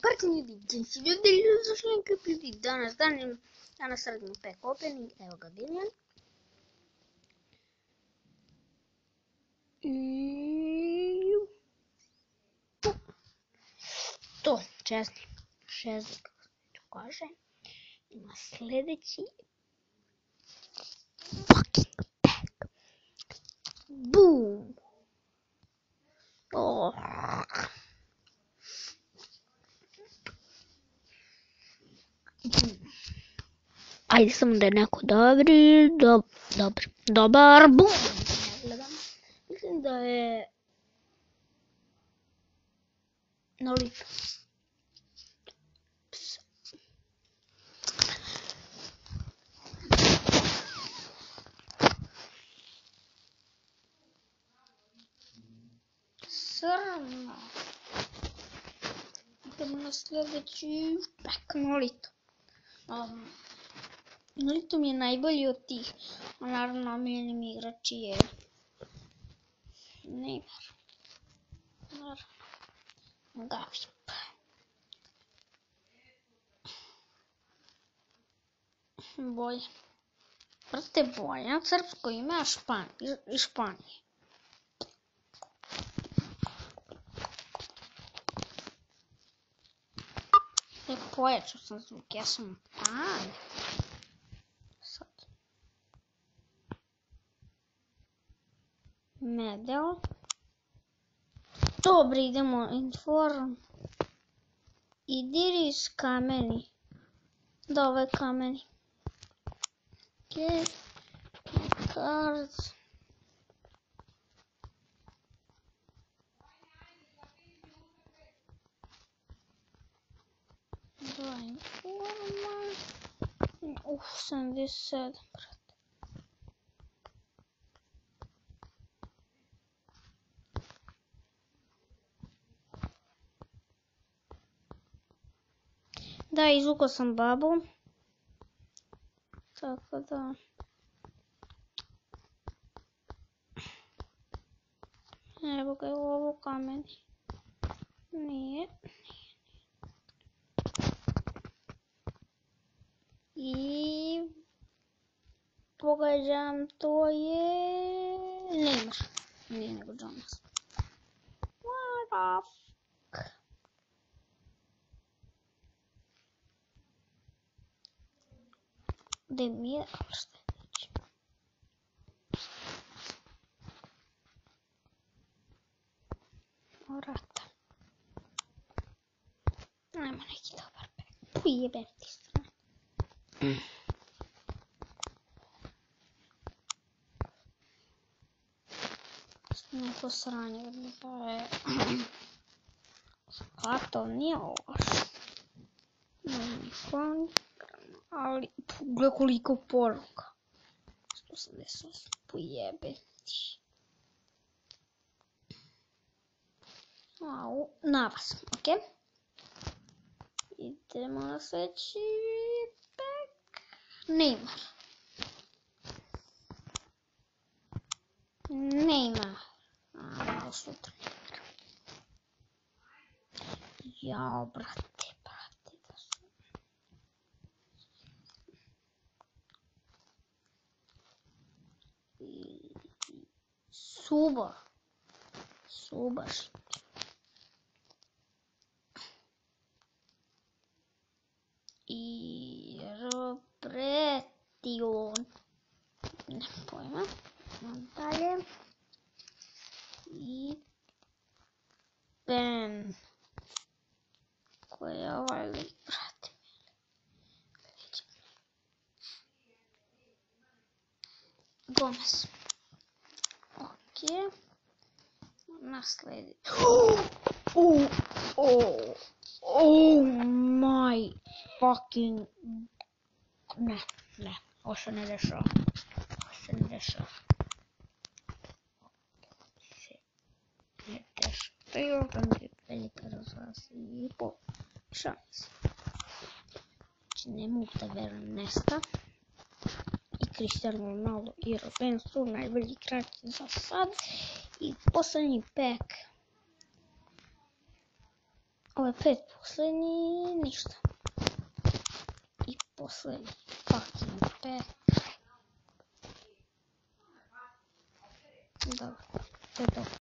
Partim ljudi, došli ljudi, danas radimo pack opening, evo ga Viljan. To, česti, 6, kako kaže, ima sljedeći fucking pack. Boom! Oh. Ajde samo da je neko dobar, bum! Mislim da je Nolito. Srno. Idemo na sljedeći pack Nolito. Nolito mi je najbolji od tih, a naravno omiljeni igrači je Neymar. Naravno. Gavip. Bojan. Brate, Bojan, srpsko ime iz Španije. Pojačao sam zvuk, ja sam pan. Sad. Medel. Dobro, idemo inform. Idiris kameni. Da, ovo je kameni. Ok. Cards. Da, informa. 77, brate. Da, izvukao sam babu. Tako da... Evo ga, ovo kameni. Nije. I... pogađam, to je... Neymar. Nije nego Jonas. What the fuck? Demir, šta je reći? Orata. Ajmo neki dobar pack. Ujebem ti strane. Neko sranje od njega je... Kato, nije loš. Ali, gle koliko poruka. 188, pojebe ti. Au, na vas, okej? Idemo na sljedeći pack. Neymar. Neymar. Ovo sutra Neymar. Jao, brate. Subaš. I Ropretion. Ne pojma. Dalje. I Ben. Koji je ovaj lik, brate. Gomez. Ok. Nasledi. Oh my fucking... Ne. Ovo se ne dešava. Ne dešava. Evo ga mi je velika razlasa i po šanse. Znači ne mogu da verujem Nesta. I Cristiano Ronaldo i Robben su najbolji igrači za sad. I posljednji pack. Ovo je 5 posljednji, ništa. I posljednji fucking pack. Dobro, to je to.